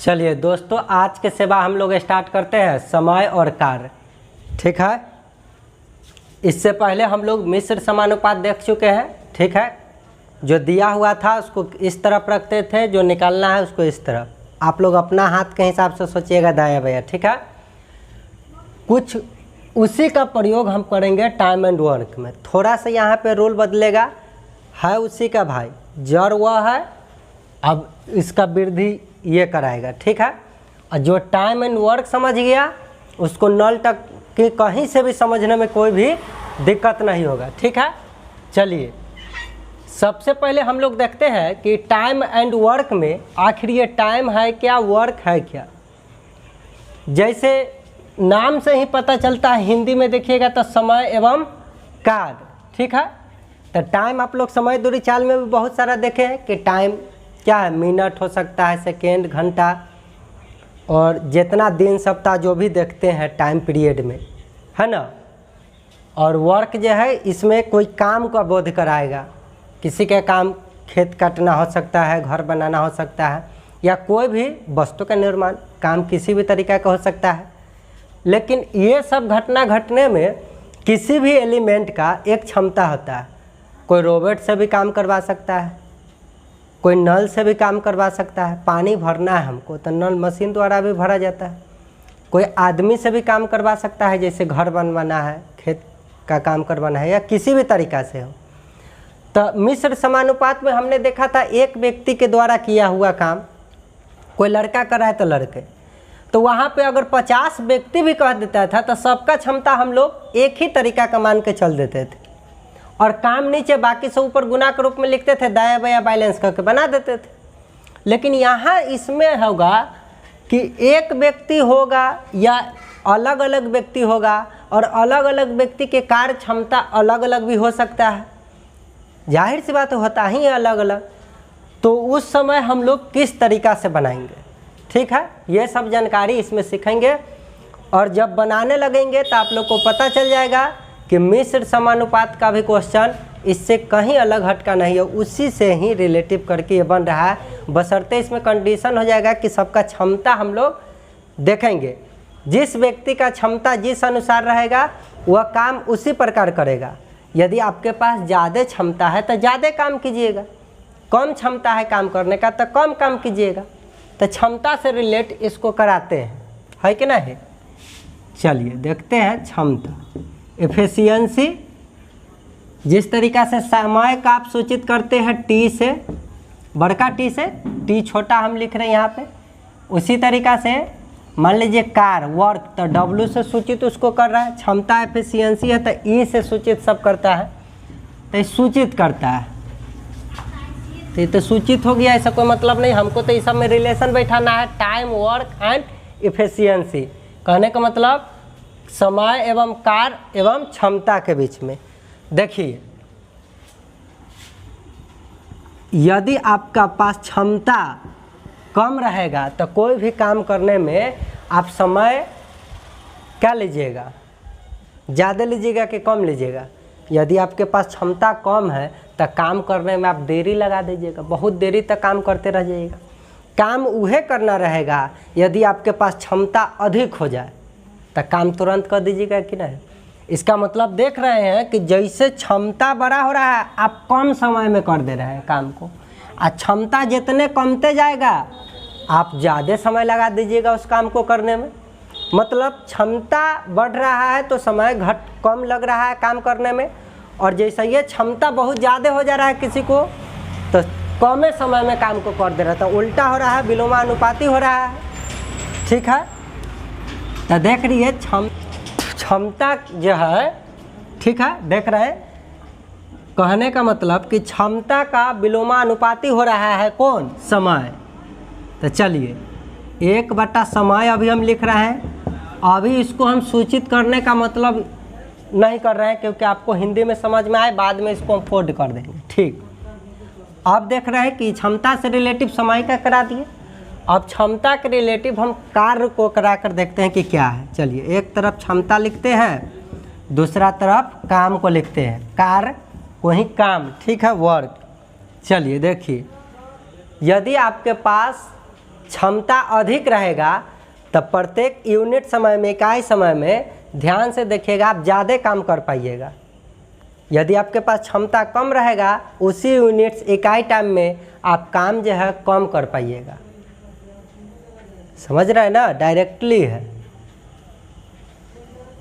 चलिए दोस्तों, आज के सेवा हम लोग स्टार्ट करते हैं समय और कार्य। ठीक है, इससे पहले हम लोग मिश्र समानुपात देख चुके हैं। ठीक है, जो दिया हुआ था उसको इस तरफ रखते थे, जो निकालना है उसको इस तरफ। आप लोग अपना हाथ के हिसाब से सोचिएगा दायां बायां। ठीक है, कुछ उसी का प्रयोग हम करेंगे टाइम एंड वर्क में। थोड़ा सा यहाँ पे रूल बदलेगा, है उसी का भाई, जड़ वह है, अब इसका वृद्धि ये कराएगा। ठीक है, और जो टाइम एंड वर्क समझ गया उसको नल तक के कहीं से भी समझने में कोई भी दिक्कत नहीं होगा। ठीक है, चलिए सबसे पहले हम लोग देखते हैं कि टाइम एंड वर्क में आखिर ये टाइम है क्या, वर्क है क्या। जैसे नाम से ही पता चलता है, हिंदी में देखिएगा तो समय एवं कार्य। ठीक है, तो टाइम आप लोग समय दूरी चाल में भी बहुत सारा देखे हैं कि टाइम क्या है, मिनट हो सकता है, सेकेंड, घंटा, और जितना दिन सप्ताह जो भी देखते हैं टाइम पीरियड में, है ना। और वर्क जो है इसमें कोई काम का बोध कराएगा, किसी के काम खेत काटना हो सकता है, घर बनाना हो सकता है, या कोई भी वस्तु का निर्माण काम किसी भी तरीका का हो सकता है। लेकिन ये सब घटना घटने में किसी भी एलिमेंट का एक क्षमता होता है। कोई रोबोट से भी काम करवा सकता है, कोई नल से भी काम करवा सकता है। पानी भरना है हमको तो नल मशीन द्वारा भी भरा जाता है। कोई आदमी से भी काम करवा सकता है, जैसे घर बनवाना है, खेत का काम करवाना है, या किसी भी तरीक़ा से हो। तो मिश्र समानुपात में हमने देखा था एक व्यक्ति के द्वारा किया हुआ काम, कोई लड़का कर रहा है तो लड़के, तो वहाँ पे अगर 50 व्यक्ति भी कह देता था तो सबका क्षमता हम लोग एक ही तरीका का मान के चल देते थे, और काम नीचे बाकी से ऊपर गुना के रूप में लिखते थे, दाया बाया बैलेंस करके बना देते थे। लेकिन यहाँ इसमें होगा कि एक व्यक्ति होगा या अलग अलग व्यक्ति होगा, और अलग अलग व्यक्ति के कार्य क्षमता अलग अलग भी हो सकता है। जाहिर सी बात होता ही है अलग अलग। तो उस समय हम लोग किस तरीक़ा से बनाएंगे, ठीक है, ये सब जानकारी इसमें सीखेंगे। और जब बनाने लगेंगे तो आप लोग को पता चल जाएगा कि मिश्र समानुपात का भी क्वेश्चन इससे कहीं अलग हटका नहीं है, उसी से ही रिलेटिव करके ये बन रहा है। बशर्ते इसमें कंडीशन हो जाएगा कि सबका क्षमता हम लोग देखेंगे, जिस व्यक्ति का क्षमता जिस अनुसार रहेगा वह काम उसी प्रकार करेगा। यदि आपके पास ज़्यादा क्षमता है तो ज़्यादा काम कीजिएगा, कम क्षमता है काम करने का तो कम काम कीजिएगा। तो क्षमता से रिलेट इसको कराते हैं, है कि नहीं। चलिए देखते हैं क्षमता, एफिशिएंसी। जिस तरीक़ा से समय का आप सूचित करते हैं टी से, बड़का टी से, टी छोटा हम लिख रहे हैं यहाँ पे, उसी तरीक़ा से मान लीजिए कार, वर्क, तो डब्ल्यू से सूचित उसको कर रहा है। क्षमता एफिशिएंसी है तो ई से सूचित सब करता है, तो ये सूचित करता है, तो ये तो सूचित हो गया। ऐसा कोई मतलब नहीं, हमको तो इस सब में रिलेशन बैठाना है, टाइम, वर्क एंड एफिशिएंसी। कहने का मतलब समय एवं कार्य एवं क्षमता के बीच में। देखिए, यदि आपका पास क्षमता कम रहेगा तो कोई भी काम करने में आप समय क्या लीजिएगा, ज़्यादा लीजिएगा कि कम लीजिएगा। यदि आपके पास क्षमता कम है तो काम करने में आप देरी लगा दीजिएगा, बहुत देरी तक काम करते रह जाइएगा। काम उहे करना रहेगा यदि आपके पास क्षमता अधिक हो जाए तो काम तुरंत कर दीजिएगा कि नहीं। इसका मतलब देख रहे हैं कि जैसे क्षमता बड़ा हो रहा है आप कम समय में कर दे रहे हैं काम को, और क्षमता जितने कमते जाएगा आप ज़्यादा समय लगा दीजिएगा उस काम को करने में। मतलब क्षमता बढ़ रहा है तो समय कम लग रहा है काम करने में, और जैसे ये क्षमता बहुत ज़्यादा हो जा रहा है किसी को तो कम समय में काम को कर दे रहा है, तो उल्टा हो रहा है, विलोमानुपाती हो रहा है। ठीक है, तो देख रही है क्षमता जो है, ठीक है, देख रहे हैं, कहने का मतलब कि क्षमता का विलोमानुपाती हो रहा है कौन, समय। तो चलिए 1/, समय अभी हम लिख रहे हैं। अभी इसको हम सूचित करने का मतलब नहीं कर रहे हैं क्योंकि आपको हिंदी में समझ में आए, बाद में इसको हम फोल्ड कर देंगे। ठीक, अब देख रहे हैं कि क्षमता से रिलेटिव समय का करा दिए। अब क्षमता के रिलेटिव हम कार्य को करा कर देखते हैं कि क्या है। चलिए, एक तरफ क्षमता लिखते हैं, दूसरा तरफ काम को लिखते हैं, कार्य वही काम, ठीक है, वर्क। चलिए देखिए, यदि आपके पास क्षमता अधिक रहेगा तब प्रत्येक यूनिट समय में, इकाई समय में ध्यान से देखिएगा आप ज़्यादा काम कर पाइएगा। यदि आपके पास क्षमता कम रहेगा उसी यूनिट्स इकाई टाइम में आप काम जो है कम कर पाइएगा। समझ रहे हैं ना, डायरेक्टली है।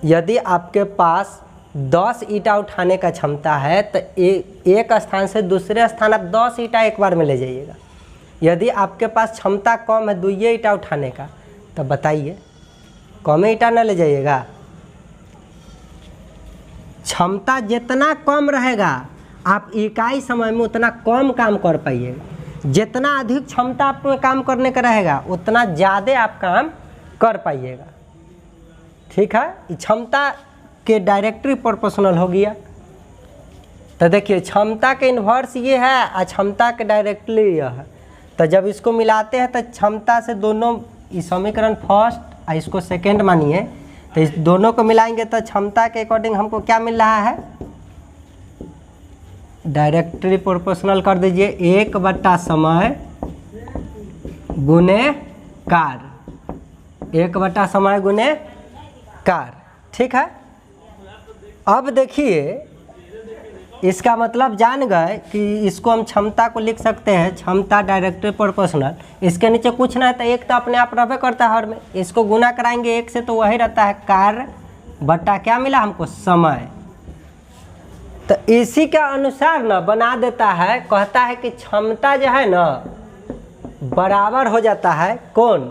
यदि आपके पास 10 ईंटा उठाने का क्षमता है तो एक स्थान से दूसरे स्थान आप 10 ईंटा एक बार में ले जाइएगा। यदि आपके पास क्षमता कम है 2 ईंटा उठाने का तो बताइए कम ईंटा न ले जाइएगा। क्षमता जितना कम रहेगा आप इकाई समय में उतना कम काम कर पाइएगा। जितना अधिक क्षमता आप में काम करने का रहेगा उतना ज़्यादा आप काम कर पाइएगा। ठीक है, क्षमता के डायरेक्टली प्रोपोर्शनल हो गया। तो देखिए क्षमता के इन्वर्स ये है और क्षमता के डायरेक्टली यह है। तो जब इसको मिलाते हैं तो क्षमता से दोनों, इस समीकरण फर्स्ट और इसको सेकेंड मानिए, तो इस दोनों को मिलाएंगे तो क्षमता के अकॉर्डिंग हमको क्या मिल रहा है, डायरेक्टली प्रोपोर्शनल कर दीजिए 1 समय गुने कार, 1 समय गुने कार। ठीक है, अब देखिए इसका मतलब जान गए कि इसको हम क्षमता को लिख सकते हैं क्षमता डायरेक्टली प्रोपोर्शनल। इसके नीचे कुछ ना है तो एक तो अपने आप रहबे करता है हर में, इसको गुना कराएंगे 1 से तो वही रहता है कार्य बटा क्या मिला हमको, समय। तो इसी के अनुसार ना बना देता है, कहता है कि क्षमता जो है ना बराबर हो जाता है कौन,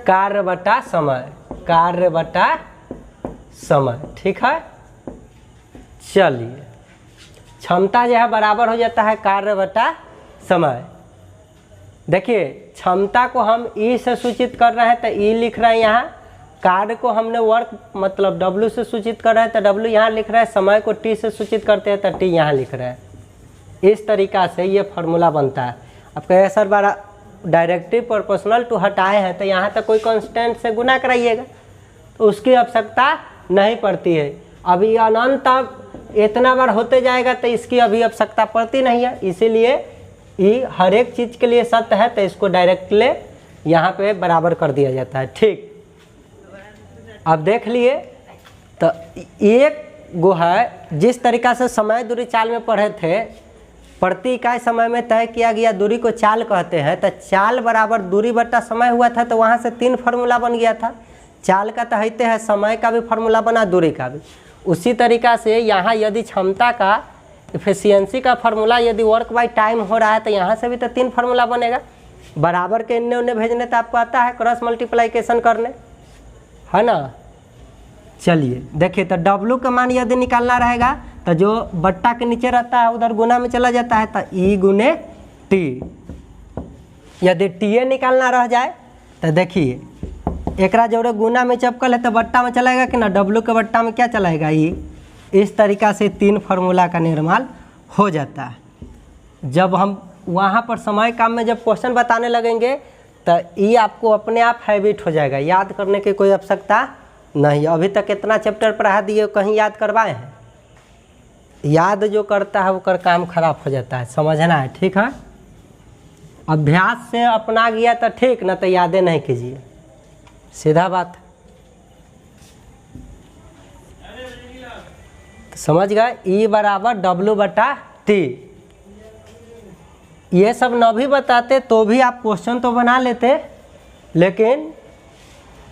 कार्य बटा समय, कार्य बटा समय। ठीक है, चलिए क्षमता जो है बराबर हो जाता है कार्य बटा समय। देखिए क्षमता को हम ई से सूचित कर रहे हैं तो ई लिख रहे हैं यहाँ, कार्य को हमने वर्क मतलब W से सूचित कर रहे हैं तो W यहाँ लिख रहे हैं, समय को T से सूचित करते हैं तो T यहाँ लिख रहे हैं। इस तरीक़ा से ये फार्मूला बनता है। अब कहे सर बारा डायरेक्टली प्रोपोर्शनल टू हटाए हैं तो यहाँ तक कोई कांस्टेंट से गुना कराइएगा, तो उसकी आवश्यकता नहीं पड़ती है। अभी अनंत तक इतना बार होते जाएगा तो इसकी अभी आवश्यकता पड़ती नहीं है, इसीलिए ये हर एक चीज़ के लिए सत्य है तो इसको डायरेक्टली यहाँ पे बराबर कर दिया जाता है। ठीक, अब देख लिए तो एक गो है जिस तरीक़ा से समय दूरी चाल में पढ़े थे, प्रति इकाई समय में तय किया गया दूरी को चाल कहते हैं। तो चाल बराबर दूरी बटा समय हुआ था तो वहाँ से 3 फार्मूला बन गया था। चाल का तो होते हैं, समय का भी फार्मूला बना, दूरी का भी। उसी तरीक़ा से यहाँ यदि क्षमता का एफिशिएंसी का फार्मूला यदि वर्क बाय टाइम हो रहा है तो यहाँ से भी तो 3 फार्मूला बनेगा। बराबर के इन्ने उन्ने भेजने तो आपको आता है क्रॉस मल्टीप्लाइकेशन करने, है ना। चलिए देखिए तो W का मान यदि निकालना रहेगा तो जो बट्टा के नीचे रहता है उधर गुना में चला जाता है तो E गुने T। यदि TA निकालना रह जाए तो देखिए एकरा जोड़े गुना में चपकल है तो बट्टा में चलाएगा कि ना, W के बट्टा में क्या चलाएगा E। इस तरीक़ा से 3 फार्मूला का निर्माण हो जाता है। जब हम वहाँ पर समय काम में जब क्वेश्चन बताने लगेंगे तो ये आपको अपने आप हैबिट हो जाएगा, याद करने की कोई आवश्यकता नहीं। अभी तक इतना चैप्टर पढ़ा दिए, कहीं याद करवाए हैं? याद जो करता है वो कर काम खराब हो जाता है, समझना है। ठीक है, अभ्यास से अपना गया तो ठीक, ना तो यादें नहीं कीजिए, सीधा बात। समझ गए, E बराबर W बटा T। ये सब न भी बताते तो भी आप क्वेश्चन तो बना लेते, लेकिन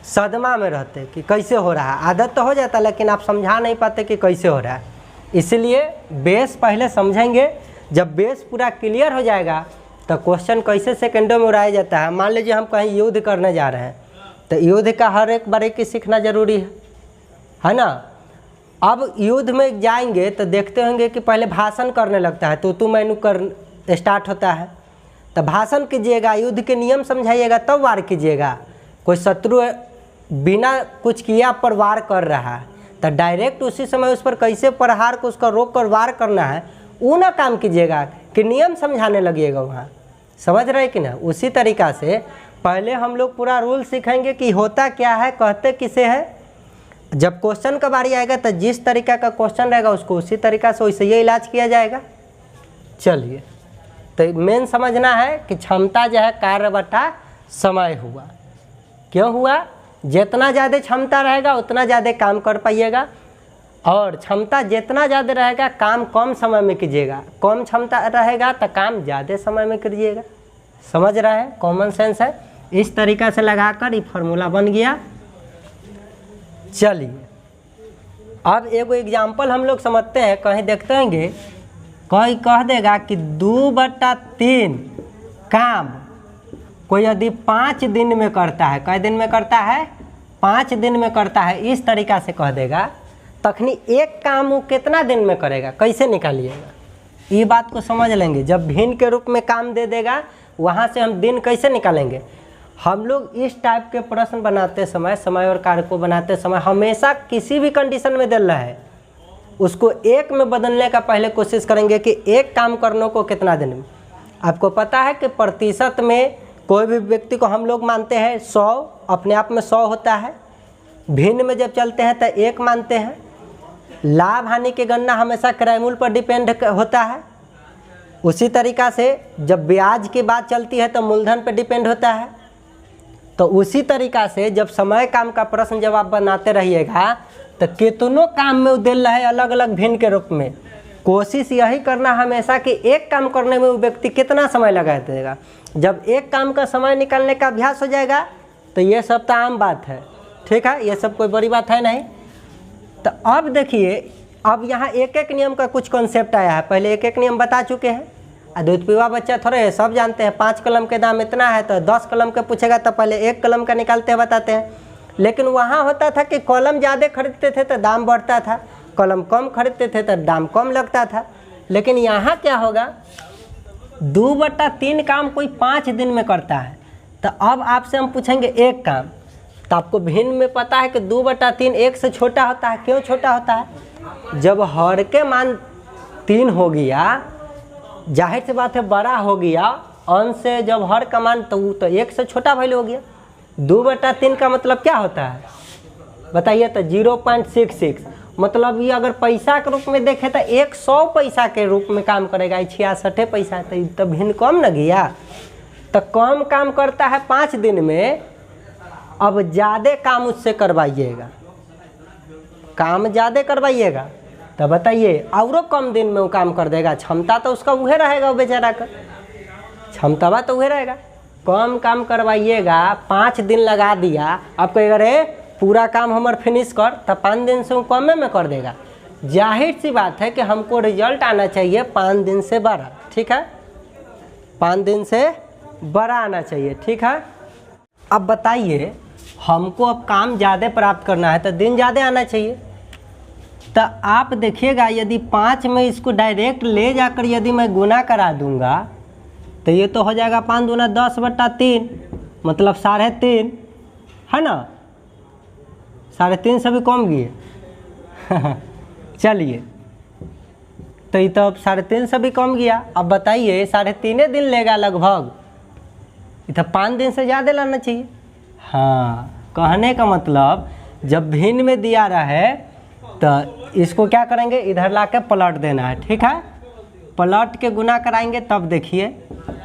सदमा में रहते कि कैसे हो रहा है। आदत तो हो जाता लेकिन आप समझा नहीं पाते कि कैसे हो रहा है। इसलिए बेस पहले समझेंगे, जब बेस पूरा क्लियर हो जाएगा तो क्वेश्चन कैसे सेकंडों में उड़ाया जाता है। मान लीजिए हम कहीं युद्ध करने जा रहे हैं तो युद्ध का हर एक बारीकी सीखना जरूरी है ना। अब युद्ध में जाएंगे तो देखते होंगे कि पहले भाषण करने लगता है, तो मैनू कर स्टार्ट होता है। तो भाषण कीजिएगा, युद्ध के नियम समझाइएगा, तब वार कीजिएगा। कोई शत्रु बिना कुछ किया पर वार कर रहा है तो डायरेक्ट उसी समय उस पर कैसे प्रहार को उसका रोक कर वार करना है वो ना काम कीजिएगा कि नियम समझाने लगिएगा वहाँ। समझ रहे कि ना। उसी तरीक़ा से पहले हम लोग पूरा रूल सीखेंगे कि होता क्या है, कहते किसे है। जब क्वेश्चन का बारी आएगा तो जिस तरीका का क्वेश्चन रहेगा उसको उसी तरीक़ा से वैसे ये इलाज किया जाएगा। चलिए तो मेन समझना है कि क्षमता जो है कार्य बटा समय हुआ। क्यों हुआ? जितना ज़्यादा क्षमता रहेगा उतना ज़्यादा काम कर पाइएगा, और क्षमता जितना ज़्यादा रहेगा काम कम समय में कीजिएगा, कम क्षमता रहेगा तो काम ज़्यादा समय में कीजिएगा। समझ रहे हैं? कॉमन सेंस है। इस तरीक़ा से लगाकर ये फार्मूला बन गया। चलिए अब एक एग्जाम्पल हम लोग समझते हैं। कहीं देखते हैं, कोई कह देगा कि 2/3 काम कोई यदि 5 दिन में करता है, कई दिन में करता है? 5 दिन में करता है, इस तरीक़ा से कह देगा, तखनी एक काम वो कितना दिन में करेगा, कैसे निकालिएगा? ये बात को समझ लेंगे। जब भिन्न के रूप में काम दे देगा, वहाँ से हम दिन कैसे निकालेंगे? हम लोग इस टाइप के प्रश्न बनाते समय, समय और कार्य को बनाते समय हमेशा किसी भी कंडीशन में दे रहा है उसको एक में बदलने का पहले कोशिश करेंगे कि एक काम करने को कितना दिन में। आपको पता है कि प्रतिशत में कोई भी व्यक्ति को हम लोग मानते हैं 100, अपने आप में 100 होता है। भिन्न में जब चलते हैं तो 1 मानते हैं। लाभ हानि की गणना हमेशा क्रयमूल्य पर डिपेंड होता है। उसी तरीक़ा से जब ब्याज की बात चलती है तो मूलधन पर डिपेंड होता है। तो उसी तरीक़ा से जब समय काम का प्रश्न जब आप बनाते रहिएगा तो कितनों काम में उदेल रहे अलग अलग भिन्न के रूप में। कोशिश यही करना हमेशा कि एक काम करने में वो व्यक्ति कितना समय लगा देगा। जब एक काम का समय निकालने का अभ्यास हो जाएगा तो ये सब तो आम बात है, ठीक है, ये सब कोई बड़ी बात है नहीं। तो अब देखिए, अब यहाँ एक एक नियम का कुछ कॉन्सेप्ट आया है। पहले एक एक नियम बता चुके हैं। दूध पीवा बच्चा थोड़े है, सब जानते हैं 5 कलम के दाम इतना है, तो 10 कलम का पूछेगा तो पहले 1 कलम का निकालते हैं, बताते हैं। लेकिन वहाँ होता था कि कलम ज़्यादा खरीदते थे तो दाम बढ़ता था, कलम कम खरीदते थे तो दाम कम लगता था। लेकिन यहाँ क्या होगा, 2/3 काम कोई 5 दिन में करता है। तो अब आपसे हम पूछेंगे एक काम, तो आपको भिन्न में पता है कि 2/3 1 से छोटा होता है। क्यों छोटा होता है? जब हर के मान 3 हो गया, जाहिर सी बात है बड़ा हो गया, अंश से जब हर का मान तो 1 से छोटा वैल्यू हो गया। 2/3 का मतलब क्या होता है बताइए? तो 0.66, मतलब ये अगर पैसा के रूप में देखें तो 100 पैसा के रूप में काम करेगा, 66 पैसा, तो भिन्न कम न गया। तो कम काम करता है 5 दिन में, अब ज़्यादा काम उससे करवाइएगा, काम ज़्यादा करवाइएगा तो बताइए और कम दिन में वो काम कर देगा। क्षमता तो उसका वह रहेगा, वो बेचारा का क्षमता तो वह रहेगा। कम काम करवाइएगा, 5 दिन लगा दिया, आप कहेगा रे पूरा काम हमारे फिनिश कर, तो 5 दिन से वो कम में कर देगा। जाहिर सी बात है कि हमको रिजल्ट आना चाहिए 5 दिन से बड़ा, ठीक है, 5 दिन से बड़ा आना चाहिए, ठीक है। अब बताइए, हमको अब काम ज़्यादा प्राप्त करना है तो दिन ज़्यादा आना चाहिए। तो आप देखिएगा, यदि 5 में इसको डायरेक्ट ले जाकर यदि मैं गुना करा दूंगा तो ये तो हो जाएगा 5 दूना 10/3, मतलब 3.5 है ना, 3.5 से भी कम गए चलिए, तो ये तो अब 3.5 से भी कम गया। अब बताइए 3.5 दिन लेगा लगभग, ये तो 5 दिन से ज़्यादा लाना चाहिए। हाँ, कहने का मतलब जब भिन्न में दिया रहा है तो इसको क्या करेंगे, इधर ला के पलट देना है, ठीक है, पलट के गुना कराएंगे तब देखिए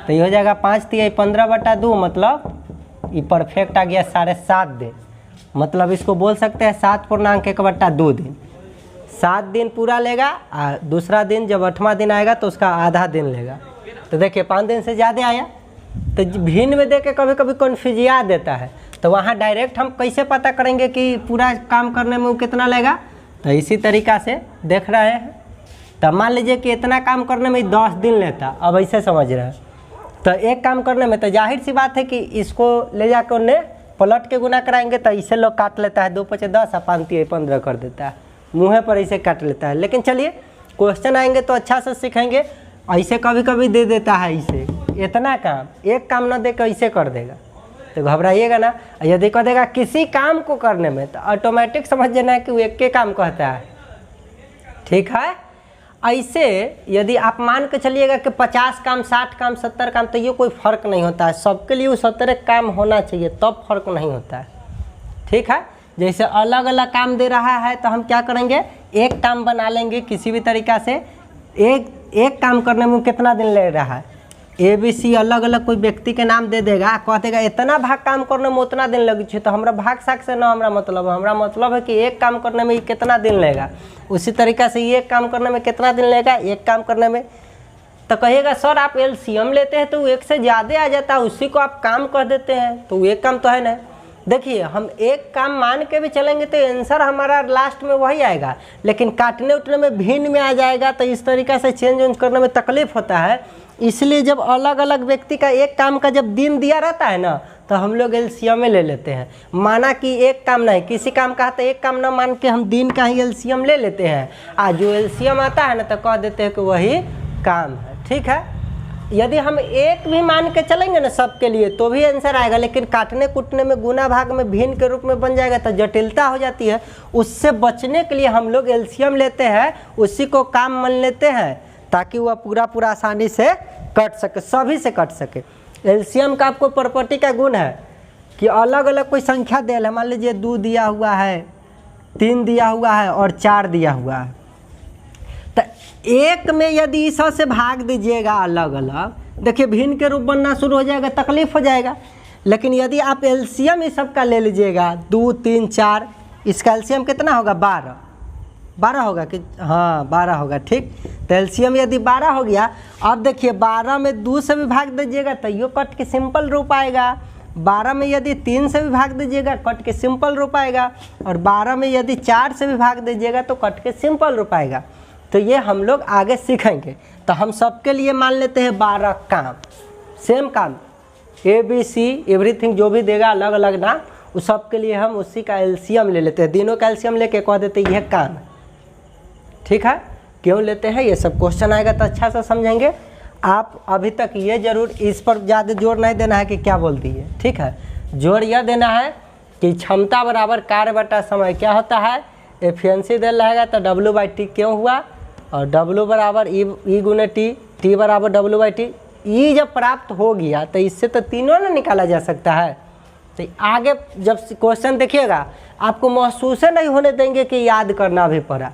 तो ये हो जाएगा 5 × 15/2, मतलब ये परफेक्ट आ गया 7.5 दिन। मतलब इसको बोल सकते हैं 7.1/2 दिन। 7 दिन पूरा लेगा और दूसरा दिन जब 8वां दिन आएगा तो उसका आधा दिन लेगा। तो देखिए 5 दिन से ज़्यादा आया। तो भिन्न में देके कभी कभी कन्फ्यूजिया देता है, तो वहाँ डायरेक्ट हम कैसे पता करेंगे कि पूरा काम करने में वो कितना लेगा। तो इसी तरीक़ा से देख रहे हैं। तो मान लीजिए कि इतना काम करने में 10 दिन लेता, अब ऐसे समझ रहे हैं। तो एक काम करने में तो जाहिर सी बात है कि इसको ले जाकर उन्हें पलट के गुना कराएंगे तो इसे लोग काट लेता है, 2 × 5 = 10 और 5 × 15 कर देता है, मुँह पर ऐसे काट लेता है। लेकिन चलिए क्वेश्चन आएंगे तो अच्छा से सीखेंगे। ऐसे कभी कभी दे देता है, इसे इतना काम, एक काम ना दे के ऐसे कर देगा, तो घबराइएगा ना। यदि कह देगा किसी काम को करने में तो ऑटोमेटिक समझ लेना है कि वो एक के काम कहता है, ठीक है। ऐसे यदि आप मान के चलिएगा कि 50 काम, 60 काम, 70 काम, तो ये कोई फ़र्क नहीं होता है, सबके लिए उस तरह काम होना चाहिए, तब फ़र्क नहीं होता है, ठीक है। जैसे अलग अलग काम दे रहा है तो हम क्या करेंगे, एक काम बना लेंगे किसी भी तरीक़ा से। एक काम करने में कितना दिन ले रहा है, ए बी सी अलग अलग कोई व्यक्ति के नाम दे देगा, कह देगा इतना भाग काम करने में उतना दिन लगी छे, तो हमरा भाग साग से ना हमरा मतलब है कि एक काम करने में कितना दिन लगेगा। उसी तरीक़ा से ये काम करने में कितना दिन लगेगा, एक काम करने में। तो कहिएगा सर आप एलसीएम लेते हैं तो एक से ज़्यादा आ जाता है, उसी को आप काम कह देते हैं, तो एक काम तो है ना। देखिए हम एक काम मान के भी चलेंगे तो आंसर हमारा लास्ट में वही आएगा, लेकिन काटने उठने में भिन्न में आ जाएगा, तो इस तरीक़ा से चेंज करने में तकलीफ होता है। इसलिए जब अलग अलग व्यक्ति का एक काम का जब दिन दिया रहता है ना, तो हम लोग एलसीएम में ले लेते हैं। माना कि एक काम नहीं, किसी काम का तो एक काम ना मान के हम दिन का ही एलसीएम ले लेते हैं, आज जो एलसीएम आता है ना तो कह देते हैं कि वही काम है। ठीक है, यदि हम एक भी मान के चलेंगे ना सबके लिए तो भी आंसर आएगा, लेकिन काटने कूटने में गुना भाग में भिन्न के रूप में बन जाएगा तो जटिलता हो जाती है। उससे बचने के लिए हम लोग एलसीएम लेते हैं, उसी को काम मान लेते हैं, ताकि वह पूरा आसानी से कट सके, सभी से कट सके। एलसीएम का आपको प्रॉपर्टी का गुण है कि अलग अलग कोई संख्या दे है, मान लीजिए 2 दिया हुआ है, 3 दिया हुआ है और 4 दिया हुआ है, तो एक में यदि 100 से भाग दीजिएगा अलग अलग, देखिए भिन्न के रूप बनना शुरू हो जाएगा, तकलीफ हो जाएगा। लेकिन यदि आप एलसीएम इस सब का ले लीजिएगा, 2 3 4, इसका एलसीएम कितना होगा, 12 होगा कि हाँ 12 होगा। ठीक, तो एलसीएम यदि 12 हो गया, अब देखिए 12 में 2 से भी भाग दीजिएगा तो यो कट के सिंपल रूप आएगा, 12 में यदि 3 से भी भाग दीजिएगा कट के सिंपल रूप आएगा, और 12 में यदि 4 से भी भाग दीजिएगा तो कट के सिंपल रूप आएगा। तो ये हम लोग आगे सीखेंगे। तो हम सबके लिए मान लेते हैं 12 काम, सेम काम, ए बी सी एवरीथिंग जो भी देगा अलग अलग नाम, उस सब के लिए हम उसी का एलसीएम ले लेते हैं, तीनों का एलसीएम लेके कह देते हैं यह काम है। ठीक है, क्यों लेते हैं ये सब क्वेश्चन आएगा तो अच्छा से समझेंगे। आप अभी तक ये जरूर इस पर ज़्यादा जोर नहीं देना है कि क्या बोल दिए। ठीक है, जोर यह देना है कि क्षमता बराबर कार्य बटा समय क्या होता है, एफिशिएंसी दे रहेगा तो W/T क्यों हुआ, और W बराबर ई गुने टी बराबर W/T। ई जब प्राप्त हो गया तो इससे तो तीनों ना निकाला जा सकता है। तो आगे जब क्वेश्चन देखिएगा आपको महसूस नहीं होने देंगे कि याद करना भी पड़ा,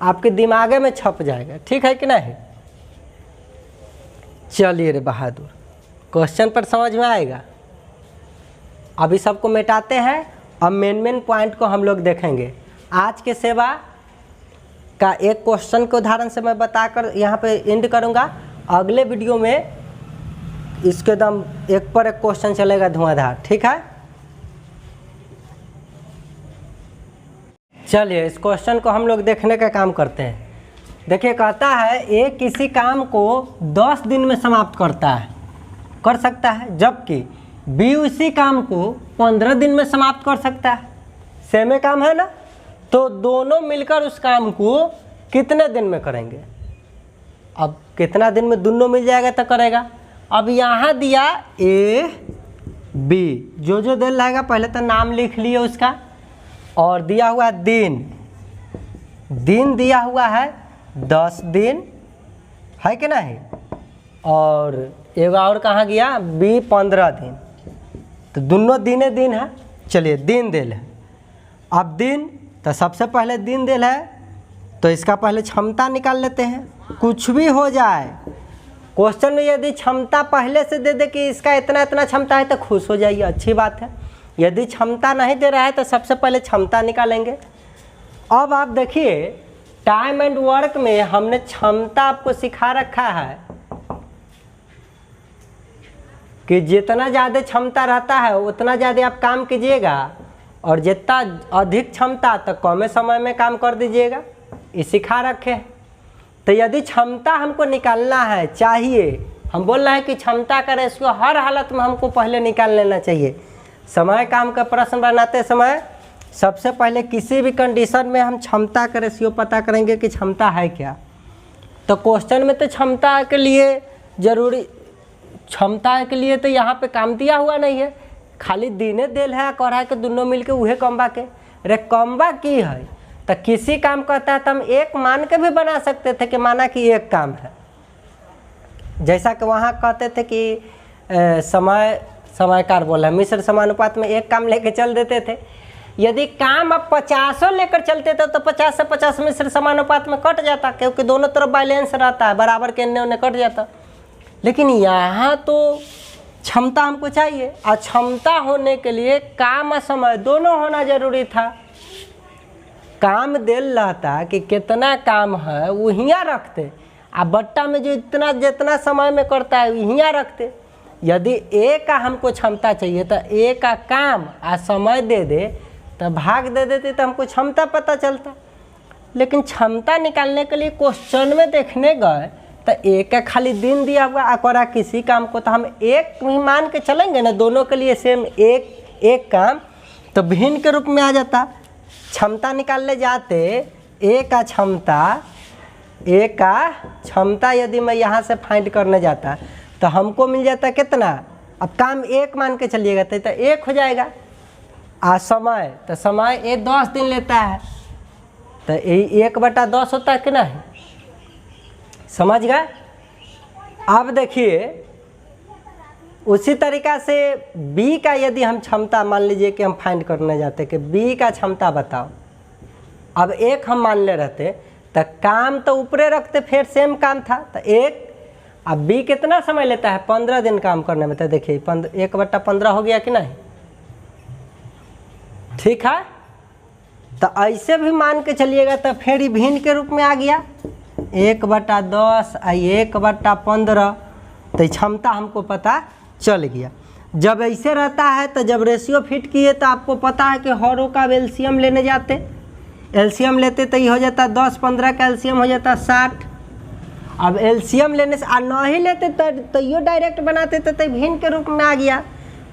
आपके दिमागे में छप जाएगा। ठीक है कि नहीं। चलिए रे बहादुर, क्वेश्चन पर समझ में आएगा। अभी सबको मिटाते हैं, अब मेन पॉइंट को हम लोग देखेंगे। आज के सेवा का एक क्वेश्चन के उदाहरण से मैं बताकर यहाँ पे एंड करूँगा। अगले वीडियो में इसके दम एक पर एक क्वेश्चन चलेगा धुआंधार। ठीक है, चलिए इस क्वेश्चन को हम लोग देखने का काम करते हैं। देखिए कहता है ए किसी काम को 10 दिन में समाप्त कर सकता है, जबकि बी उसी काम को 15 दिन में समाप्त कर सकता है। सेम काम है ना, तो दोनों मिलकर उस काम को कितने दिन में करेंगे। अब कितना दिन में दोनों मिल जाएगा तो करेगा। अब यहाँ दिया ए बी, जो दे रहेगा पहले तो नाम लिख लिए उसका, और दिया हुआ दिन दिया हुआ है 10 दिन, है कि नहीं, और एक और कहाँ गया बी 15 दिन, तो दोनों दिन है। चलिए दिन देल है, अब दिन तो सबसे पहले दिन देल है तो इसका पहले क्षमता निकाल लेते हैं। कुछ भी हो जाए क्वेश्चन में, यदि क्षमता पहले से दे दे कि इसका इतना क्षमता है तो खुश हो जाइए, अच्छी बात है। यदि क्षमता नहीं दे रहा है तो सबसे पहले क्षमता निकालेंगे। अब आप देखिए टाइम एंड वर्क में हमने क्षमता आपको सिखा रखा है कि जितना ज़्यादा क्षमता रहता है उतना ज़्यादा आप काम कीजिएगा, और जितना अधिक क्षमता तो कम समय में काम कर दीजिएगा, ये सिखा रखे हैं। तो यदि क्षमता हमको निकालना है, चाहिए, हम बोल रहे हैं कि क्षमता का रेशियो हर हालत में हमको पहले निकाल लेना चाहिए। समय काम का प्रश्न बनाते समय सबसे पहले किसी भी कंडीशन में हम क्षमता का रेशियो पता करेंगे कि क्षमता है क्या। तो क्वेश्चन में तो क्षमता के लिए जरूरी, क्षमता के लिए तो यहाँ पे काम दिया हुआ नहीं है, खाली दिने देल है, कह रहा है कि दोनों मिलके उहे कम्बा के रे कम्बा की है। तो किसी काम कहता है तो हम एक मान के भी बना सकते थे कि माना कि एक काम है, जैसा कि वहाँ कहते थे कि समयकार बोला मिश्र समानुपात में एक काम लेके चल देते थे। यदि काम अब 50 लेकर चलते थे तो 50 से 50 मिश्र समानुपात में कट जाता, क्योंकि दोनों तरफ बैलेंस रहता है, बराबर के एन्ने ओन्ने कट जाता। लेकिन यहाँ तो क्षमता हमको चाहिए, और क्षमता होने के लिए काम और समय दोनों होना जरूरी था। काम दिल रहता कि कितना काम है वो हियाँ रखते, आ बट्टा में जो इतना जितना समय में करता है हियाँ रखते। यदि एक का हमको क्षमता चाहिए तो एक का काम आ समय दे दे तो भाग दे देते तो हमको क्षमता पता चलता। लेकिन क्षमता निकालने के लिए क्वेश्चन में देखने गए तो एक का खाली दिन दिया हुआ आ करा किसी काम को, तो हम एक ही मान के चलेंगे ना, दोनों के लिए सेम एक काम, तो भिन्न के रूप में आ जाता। क्षमता निकालने जाते एक का क्षमता यदि मैं यहाँ से फाइंड करने जाता तो हमको मिल जाता कितना, अब काम एक मान के चलिएगा तो एक हो जाएगा। आ समय तो समय 10 दिन लेता है तो 1/10 होता है कि नहीं, समझ गए। अब देखिए उसी तरीक़ा से बी का यदि हम क्षमता मान लीजिए कि हम फाइंड करने जाते कि बी का क्षमता बताओ, अब एक हम मान ले रहते तो काम तो ऊपरे रखते, फिर सेम काम था तो एक। अब बी कितना समय लेता है 15 दिन काम करने में, तो देखिए 1/15 हो गया कि नहीं, ठीक है। तो ऐसे भी मान के चलिएगा तो फिर ही भिन्न के रूप में आ गया 1/10 आ 1/15, तो क्षमता हमको पता चल गया। जब ऐसे रहता है तो जब रेशियो फिट किए तो आपको पता है कि हरों का एलसीएम लेने जाते, एलसीएम लेते तो ये हो जाता 10-15 का एलसीएम हो जाता 60। अब एलसीएम लेने से नहीं लेते तो ये डायरेक्ट बनाते तो भिन्न के रूप में आ गया।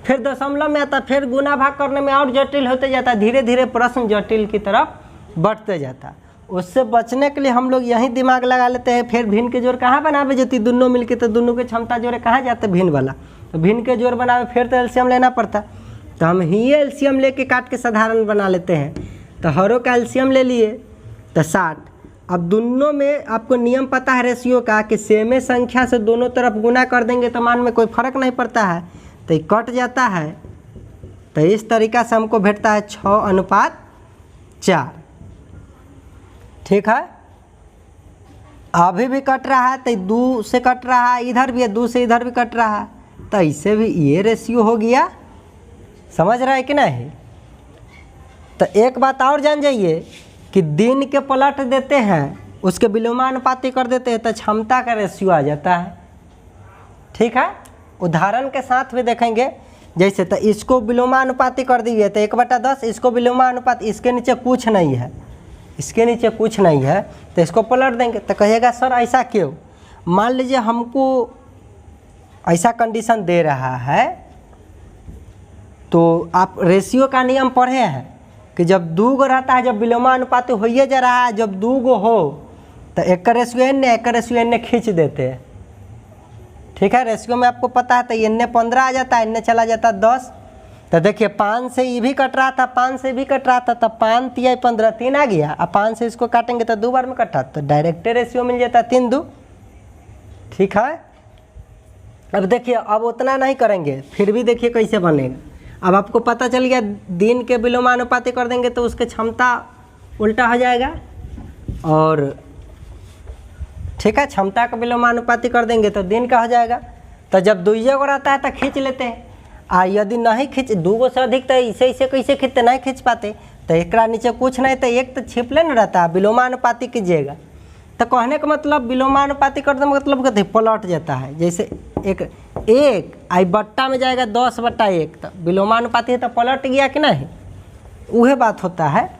फिर दशमलव में आता, फिर गुना भाग करने में और जटिल होते जाता, धीरे धीरे प्रश्न जटिल की तरफ बढ़ते जाता। उससे बचने के लिए हम लोग यही दिमाग लगा लेते हैं, फिर भिन्न के जोड़ कहाँ बनावे जती दोनों मिलके, तो दोनों के क्षमता जोड़े कहाँ जाते भिन्न वाला, तो भिन्न के जोड़ बनावे फिर तो एलसीएम लेना पड़ता। तो हम ही एलसीएम लेके काट के साधारण बना लेते हैं। तो हरों का एलसीएम ले लिए तो 60। अब दोनों में आपको नियम पता है रेशियो का कि सेमे संख्या से दोनों तरफ गुना कर देंगे तो मान में कोई फर्क नहीं पड़ता है, तो ये कट जाता है। तो इस तरीक़ा से हमको भेटता है 6:4, ठीक है। अभी भी कट रहा है तो 2 से कट रहा है, इधर भी है 2 से इधर भी कट रहा है, तो इससे भी ये रेशियो हो गया, समझ रहा है कि नहीं। तो एक बात और जान जाइए कि दिन के पलट देते हैं, उसके विलोमानुपाती कर देते हैं तो क्षमता का रेशियो आ जाता है, ठीक है। उदाहरण के साथ भी देखेंगे, जैसे तो इसको विलोमानुपाती कर दिए तो 1/10, इसको विलोमानुपात, इसके नीचे कुछ नहीं है, इसके नीचे कुछ नहीं है, तो इसको पलट देंगे तो कहिएगा सर ऐसा क्यों। मान लीजिए हमको ऐसा कंडीशन दे रहा है, तो आप रेशियो का नियम पढ़े हैं कि जब 2 गो रहता है, जब विलोमानुपाती होइए जा रहा है, जब 2 गो हो तो एक का रेशियो n खींच देते हैं, ठीक है। रेशियो में आपको पता है तो n 15 आ जाता है, n चला जाता 10। तो देखिए 5 से ये भी कट रहा था, 5 से भी कट रहा था, तो 5 × 15 3 आ गया। अब 5 से इसको काटेंगे तो 2 बार में कटा, तो डायरेक्ट रेशियो मिल जाता 3-2, ठीक है। अब देखिए अब उतना नहीं करेंगे, फिर भी देखिए कैसे बनेगा। अब आपको पता चल गया दिन के विलोमानुपाती कर देंगे तो उसके क्षमता उल्टा हो जाएगा, और ठीक है क्षमता का विलोमानुपाती कर देंगे तो दिन का हो जाएगा। तो जब 2 गो रहता है तो खींच लेते हैं, आ यदि नहीं खींच 2 गो से अधिक तो इसे कैसे खींचते, नहीं खींच पाते, तो एक नीचे कुछ नहीं तो एक तो छिपले न रहता है, विलोमानुपाती कीजिएगा। तो कहने का मतलब विलोमानुपाती करने का मतलब कहते पलट जाता है, जैसे एक आई बट्टा में जाएगा 10/1, तो विलोमानुपाती है तो पलट गया कि नहीं, वह बात होता है।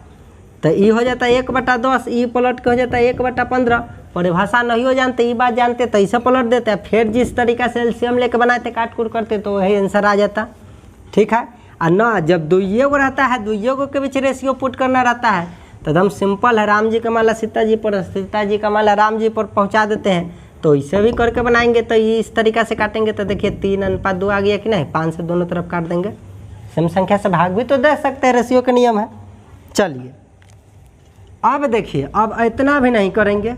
तो ये हो जाता है 1/10, ये पलट के हो जाता है 1/15। परिभाषा नहीं हो जानते, ये बात जानते तो इसे पलट देते हैं, फिर जिस तरीक़ा से एलसीएम लेके बनाते काट कूट करते तो वही आंसर आ जाता, ठीक है। और ना जब 2 गो रहता है, 2 गो के बीच रेशियो पुट करना रहता है तो एकदम सिंपल है, राम जी का माला सीता जी पर, सीता जी का माला राम जी पर पहुंचा देते हैं। तो इसे भी करके बनाएंगे तो ये इस तरीक़ा से काटेंगे तो देखिए 3:2 आ गया कि नहीं, 5 से दोनों तरफ काट देंगे, सम संख्या से भाग भी तो दे सकते हैं, रेशियो का नियम है। चलिए अब देखिए, अब इतना भी नहीं करेंगे।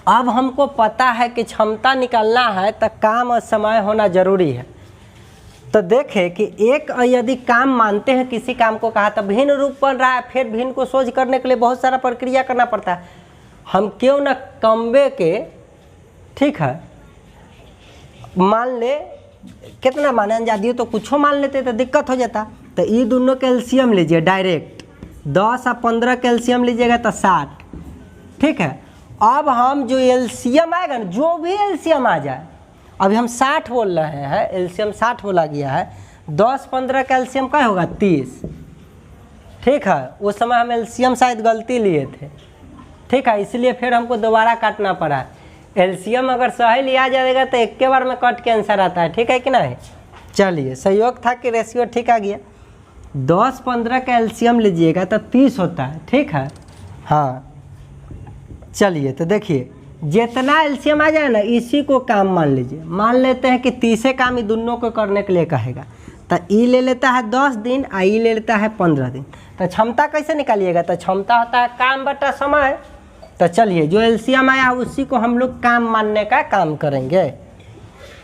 अब हमको पता है कि क्षमता निकालना है तो काम और समय होना जरूरी है। तो देखें कि एक यदि काम मानते हैं, किसी काम को कहा तो भिन्न रूप बन रहा है, फिर भिन्न को सोच करने के लिए बहुत सारा प्रक्रिया करना पड़ता है। हम क्यों न कमबे के, ठीक है, मान ले कितना माने अंजादिए तो कुछ मान लेते तो दिक्कत हो जाता। तो ये दोनों के एलसीएम लीजिए डायरेक्ट, 10 और 15 का एलसीएम लीजिएगा तो 60, ठीक है। अब हम जो एलसीएम आएगा ना, जो भी एलसीएम आ जाए, अभी हम 60 बोल रहे हैं, एलसीएम 60 बोला गया है, 10 15 का एलसीएम क्या होगा 30, ठीक है। उस समय हम एलसीएम शायद गलती लिए थे, ठीक है, इसलिए फिर हमको दोबारा काटना पड़ा। एलसीएम अगर सही लिया जाएगा तो एक के बार में कट के आंसर आता है, ठीक है कि नहीं। चलिए संयोग था कि रेशियो ठीक आ गया। 10 15 का एलसीएम लीजिएगा तो 30 होता है, ठीक है। हाँ चलिए तो देखिए जितना एलसीएम आ जाए ना इसी को काम मान लीजिए। मान लेते हैं कि 30 काम ही दोनों को करने के लिए कहेगा, तो ई ले लेता है 10 दिन और ई ले लेता है 15 दिन। तो क्षमता कैसे निकालिएगा, तो क्षमता होता है काम बटा समय। तो चलिए जो एलसीएम आया उसी को हम लोग काम मानने का काम करेंगे।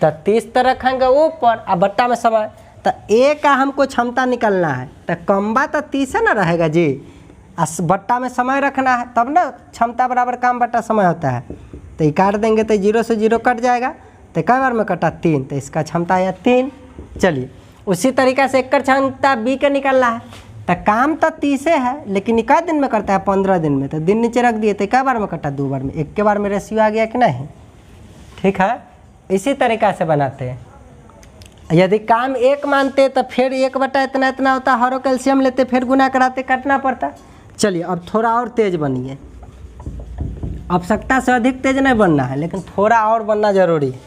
तो 30 तो रखेंगे ऊपर और बट्टा में समय। तो ए का हमको क्षमता निकालना है, तो कम्बा तो 30 ना रहेगा जी, बट्टा में समय रखना है, तब ना क्षमता बराबर काम बट्टा समय होता है। तो ये काट देंगे तो 0 से 0 कट जाएगा, तो कई बार में कटा 3, तो इसका क्षमता आया 3। चलिए उसी तरीक़े से एक क्षमता बी का निकालना है। तो काम तो 30 है लेकिन इक्का दिन में करता है 15 दिन में, तो दिन नीचे रख दिए तो कई बार में कटा 2 बार में, एक के बार में रेशियो आ गया कि नहीं, ठीक है। इसी तरीक़ा से बनाते हैं। यदि काम 1 मानते तो फिर 1 बटा इतना इतना होता, हर कैल्शियम लेते फिर गुना कराते, काटना पड़ता। चलिए अब थोड़ा और तेज बनिए, आवश्यकता से अधिक तेज नहीं बनना है लेकिन थोड़ा और बनना जरूरी है।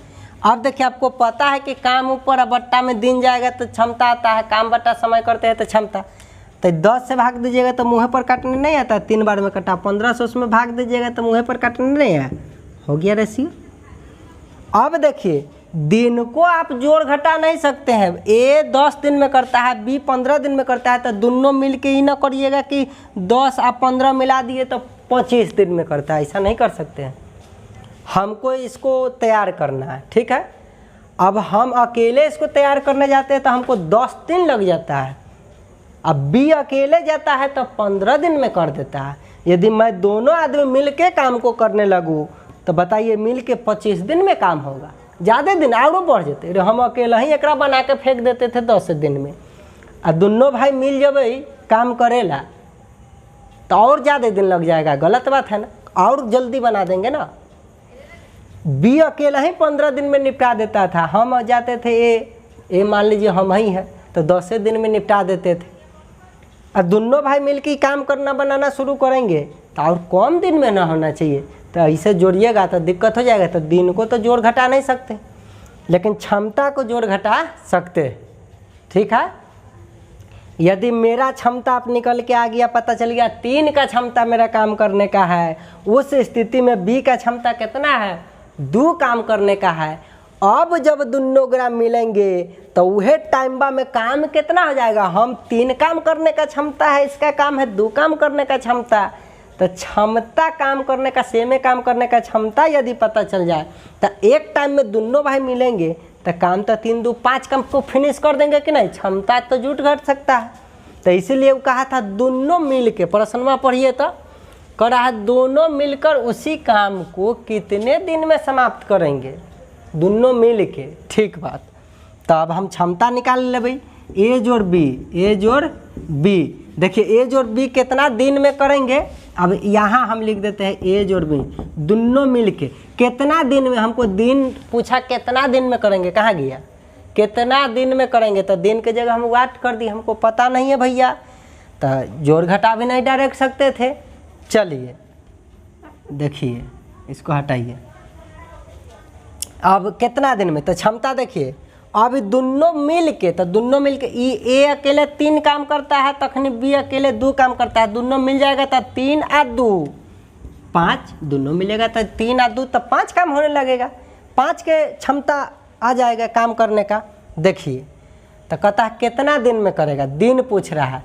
अब देखिए आपको पता है कि काम ऊपर और बट्टा में दिन जाएगा तो क्षमता आता है, काम बट्टा समय करते हैं तो क्षमता। तो 10 से भाग दीजिएगा तो मुँह पर काटने नहीं आता, 3 बार में कटा। 1500 उसमें भाग दीजिएगा तो मुँह पर काटने नहीं आया, हो गया रेशियो। अब देखिए दिन को आप जोड़ घटा नहीं सकते हैं, ए 10 दिन में करता है, बी 15 दिन में करता है, तो दोनों मिल के ही ना करिएगा कि 10 और 15 मिला दिए तो 25 दिन में करता है, ऐसा नहीं कर सकते हैं। हमको इसको तैयार करना है, ठीक है। अब हम अकेले इसको तैयार करने जाते हैं तो हमको 10 दिन लग जाता है, अब बी अकेले जाता है तो 15 दिन में कर देता है। यदि मैं दोनों आदमी मिल के काम को करने लगूँ तो बताइए मिल के 25 दिन में काम होगा, ज़्यादा दिन और बढ़ जाते। हम अकेला ही एक बना के फेंक देते थे 10 दिन में, और दोनों भाई मिल जाबे काम करेला तो और ज़्यादा दिन लग जाएगा, गलत बात है ना, और जल्दी बना देंगे ना। बी अकेला ही 15 दिन में निपटा देता था, हम जाते थे ए मान लीजिए हम ही हैं तो 10 दिन में निपटा देते थे। और दोनों भाई मिल के काम करना बनाना शुरू करेंगे तो और कम दिन में ना होना चाहिए, तो ऐसे जोड़िएगा तो दिक्कत हो जाएगा। तो दिन को तो जोड़ घटा नहीं सकते लेकिन क्षमता को जोड़ घटा सकते, ठीक है। यदि मेरा क्षमता आप निकल के आ गया, पता चल गया 3 का क्षमता मेरा काम करने का है, उस स्थिति में बी का क्षमता कितना है 2 काम करने का है। अब जब दोनों ग्राम मिलेंगे तो वह टाइम में काम कितना हो जाएगा, हम 3 काम करने का क्षमता है, इसका काम है 2 काम करने का क्षमता। तो क्षमता काम करने का, सेमे काम करने का क्षमता यदि पता चल जाए तो एक टाइम में दोनों भाई मिलेंगे तो काम तो 3 2 5 काम को फिनिश कर देंगे कि नहीं, क्षमता तो जुट घट सकता है। तो इसीलिए वो कहा था दोनों मिल के, प्रश्नमा पढ़िए तो कह रहा है दोनों मिलकर उसी काम को कितने दिन में समाप्त करेंगे, दोनों मिल के, ठीक बात। तो अब हम क्षमता निकाल ले भाई, ए जोड़ बी, देखिए ए जोड़ बी कितना दिन में करेंगे। अब यहाँ हम लिख देते हैं ए जोड़ बी दोनों मिल के कितना दिन में, हमको दिन पूछा कितना दिन में करेंगे, कहाँ गया कितना दिन में करेंगे, तो दिन के जगह हम वाट कर दी, हमको पता नहीं है भैया, तो जोड़ घटा भी नहीं डायरेक्ट सकते थे। चलिए देखिए इसको हटाइए, अब कितना दिन में, तो क्षमता देखिए अब दोनों मिल के, तो दोनों मिल के ए अकेले 3 काम करता है, तखनी बी अकेले 2 काम करता है, दोनों मिल जाएगा तो 3 और 2 5, दोनों मिलेगा तो 3 और 2 तो 5 काम होने लगेगा, 5 के क्षमता आ जाएगा काम करने का। देखिए तो कहता है कितना दिन में करेगा, दिन पूछ रहा है,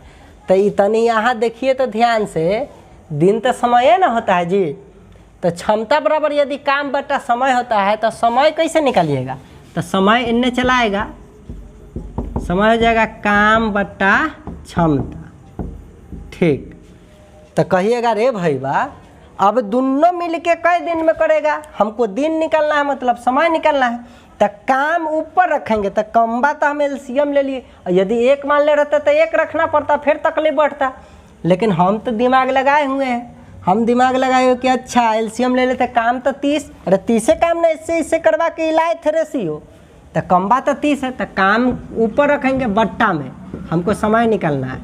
तो इतनी यहाँ देखिए तो ध्यान से, दिन तो समय ना होता है जी, तो क्षमता बराबर यदि काम बटा समय होता है तो समय कैसे निकालिएगा, तो समय इनने चलाएगा, समय हो जाएगा काम बटा क्षमता, ठीक। तो कहिएगा रे भाई बा अब दोनों मिलके कई दिन में करेगा, हमको दिन निकालना है मतलब समय निकालना है, तो काम ऊपर रखेंगे तो कम्बा तो हम एलसीएम ले लिए, यदि एक मान ले रहता तो एक रखना पड़ता, फिर तकलीफ बढ़ता। लेकिन हम तो दिमाग लगाए हुए हैं, हम दिमाग लगाए हुए कि अच्छा एलसीएम ले लेते, काम तो 30, अरे 30 काम ना इससे करवा के लाए थे रेशियो, तो कम्बा तो 30 है, तो काम ऊपर रखेंगे बट्टा में, हमको समय निकालना है।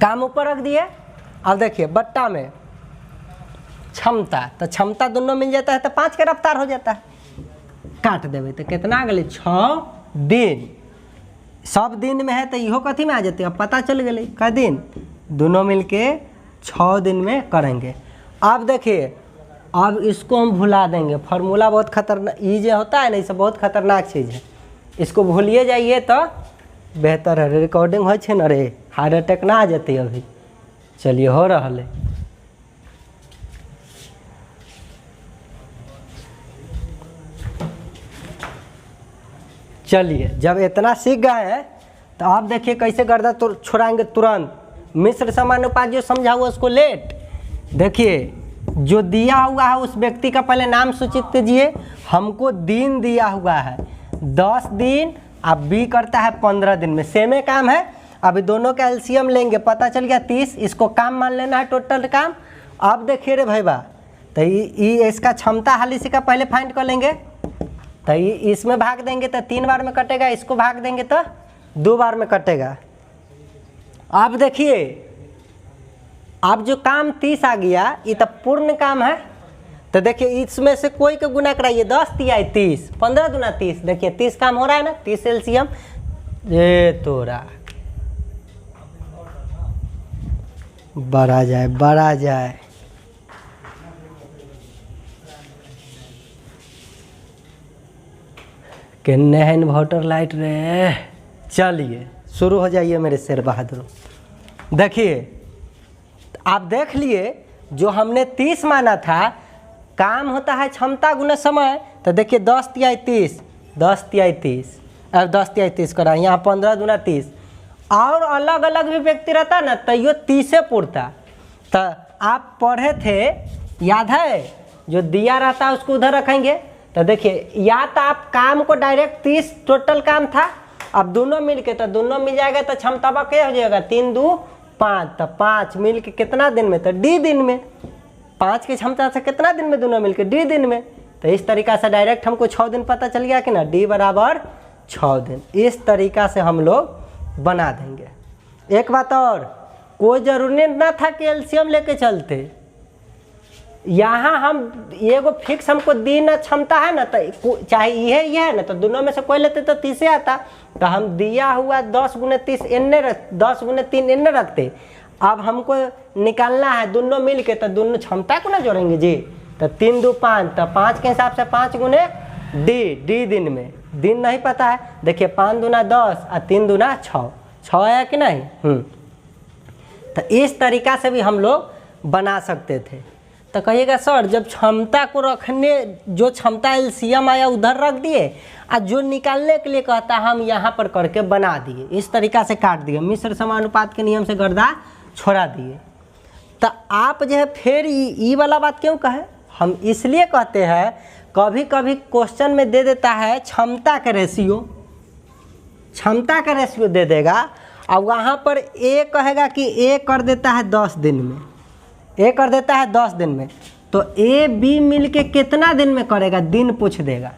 काम ऊपर रख दिए, अब देखिए बट्टा में क्षमता, तो क्षमता दोनों मिल जाता है तो 5 का रफ्तार हो जाता है। काट देवे तो कितना गले 6 दिन, सब दिन में है तो इहो कथी में आ जाते, अब पता चल गए क दिन, दोनों मिलके 6 दिन में करेंगे। अब देखिए अब इसको हम भुला देंगे, फार्मूला बहुत खतरनाक, ये जो होता है ना, ये बहुत खतरनाक चीज़ है, इसको भूलिए जाइए तो बेहतर है। रिकॉर्डिंग हो छे न रे, हार्ट अटैक ना आ जाते अभी। चलिए हो रहा है, चलिए जब इतना सीख गए हैं तो आप देखिए कैसे गर्दा छुड़ाएंगे तुरंत। मिश्र समानुपात जो समझा हुआ उसको लेट, देखिए जो दिया हुआ है उस व्यक्ति का पहले नाम सूचित कीजिए। हमको दिन दिया हुआ है 10 दिन, अब बी करता है 15 दिन में, सेमे काम है। अभी दोनों का एलसीएम लेंगे, पता चल गया 30, इसको काम मान लेना है टोटल काम। अब देखिए रे भाई बा, तो ये इसका क्षमता हाल इसी का पहले फाइंड कर लेंगे, तो इसमें भाग देंगे तो 3 बार में कटेगा, इसको भाग देंगे तो 2 बार में कटेगा। अब देखिए अब जो काम 30 आ गया, ये तो पूर्ण काम है, तो देखिए इसमें से कोई का गुना कराइए, 10 तिया 30, 15 दूना 30, देखिए 30 काम हो रहा है ना, 30 एलसीएम ये तोरा बढ़ा जाए बढ़ा जाए। किन्ने है इन्वर्टर लाइट रे। चलिए शुरू हो जाइए मेरे शेर बहादुर। देखिए आप देख लिए जो हमने 30 माना था, काम होता है क्षमता गुना समय, तो देखिए 10 तिया 30, 10 तिया 30, अब 10 तिया 30 करा, यहाँ 15 दूना 30, और अलग अलग भी व्यक्ति रहता ना तो ये 30 पुरता। तो आप पढ़े थे, याद है, जो दिया रहता है उसको उधर रखेंगे। तो देखिए या तो आप काम को डायरेक्ट 30 टोटल काम था, अब दोनों मिल के तो दोनों मिल जाएगा, तो क्षमता बा क्या हो जाएगा 3 2 5, तो 5 मिल के कितना दिन में, तो डी दिन में, 5 की क्षमता से कितना दिन में दोनों मिल के डी दिन में। तो इस तरीक़ा से डायरेक्ट हमको 6 दिन पता चल गया कि ना, डी बराबर 6 दिन। इस तरीक़ा से हम लोग बना देंगे। एक बात और, कोई ज़रूरी ना था कि एलसीएम लेके चलते, यहाँ हम एगो फिक्स हमको दिन क्षमता है ना, तो चाहे ये है ना, तो दोनों में से कोई लेते तो 30 आता, तो हम दिया हुआ 10 गुने 30 इन्ने 10 गुने 3 इन्ने रखते। अब हमको निकालना है दोनों मिल के, तो दोनों क्षमता को ना जोड़ेंगे जी, तो 3 2 5, तो 5 के हिसाब से 5 गुने डी दिन में, दिन नहीं पता है, देखिए 5 दूना 10 और 3 दूना 6, 6 है कि नहीं। तो इस तरीक़ा से भी हम लोग बना सकते थे। तो कहिएगा सर जब क्षमता को रखने, जो क्षमता एलसीएम आया उधर रख दिए, और जो निकालने के लिए कहता हम यहाँ पर करके बना दिए, इस तरीक़ा से काट दिए, मिश्र समानुपात के नियम से गर्दा छोड़ा दिए। तो आप जो है फिर ये वाला बात क्यों कहे, हम इसलिए कहते हैं कभी कभी क्वेश्चन में दे देता है क्षमता का रेशियो, क्षमता का रेशियो दे देगा, और वहाँ पर ए कहेगा कि ए कर देता है 10 दिन में, ए कर देता है 10 दिन में, तो ए बी मिल के कितना दिन में करेगा, दिन पूछ देगा,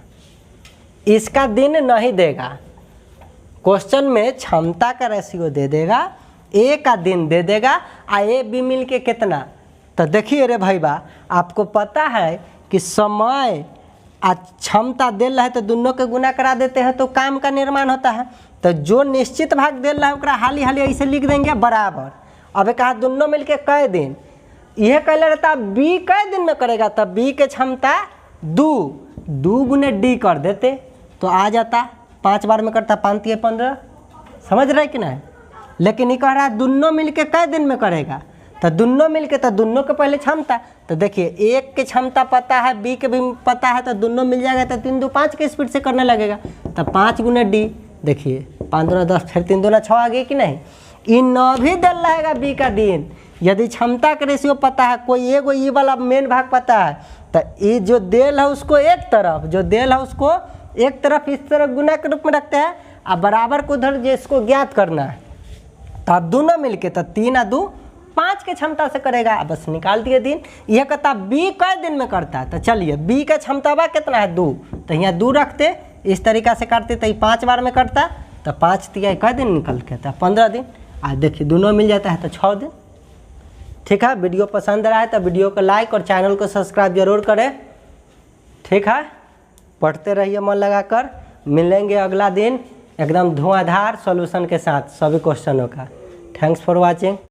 इसका दिन नहीं देगा। क्वेश्चन में क्षमता का रेशियो दे देगा, ए का दिन दे देगा, आ ए बी मिल के कितना। तो देखिए रे भाई बा, आपको पता है कि समय आ क्षमता दे रहा है तो दोनों के गुना करा देते हैं तो काम का निर्माण होता है। तो जो निश्चित भाग दे रहा है ओकरा हाली हाली ऐसे लिख देंगे बराबर। अब कहा दोनों मिल के कै दिन, यह कहले रहता बी कै दिन में करेगा, तब बी के क्षमता 2 गुने डी कर देते तो आ जाता, 5 बार में करता 5 तिया 15, समझ रहे कि नहीं। लेकिन ये कह रहा है दोनों मिल के कै दिन में करेगा, तो दोनों मिल के, तो दोनों के पहले क्षमता, तो देखिए एक के क्षमता पता है, बी के भी पता है, तो दोनों मिल जाएगा, तो 3 2 5 के स्पीड से करने लगेगा, तो 5 गुने डी, देखिए 5 दूना 10, फिर 3 दूना 6 आ गई कि नहीं। इन भी दल रहेगा बी का दिन, यदि क्षमता का रेशियो पता है, कोई एगो ये वाला मेन भाग पता है, तो ये जो देल है उसको एक तरफ इस तरह गुना के रूप में रखते हैं, अब बराबर को उधर जिसको ज्ञात करना है, तो अब दोनों मिलके तो 3 और 2 5 के क्षमता से करेगा। बस निकाल दिए दिन। यह कहता बी कै दिन में करता है, तो चलिए बी का क्षमता बा कितना है 2, तो यहाँ 2 रखते, इस तरीका से करते तो ये 5 बार में करता, तो 5 तिया कै दिन निकल के आता 15 दिन। आज देखिए दोनों मिल जाता है तो 6 दिन। ठीक है, वीडियो पसंद आया तो वीडियो को लाइक और चैनल को सब्सक्राइब जरूर करें। ठीक है, पढ़ते रहिए मन लगाकर। मिलेंगे अगला दिन एकदम धुआंधार सॉल्यूशन के साथ सभी क्वेश्चनों का। Thanks for watching.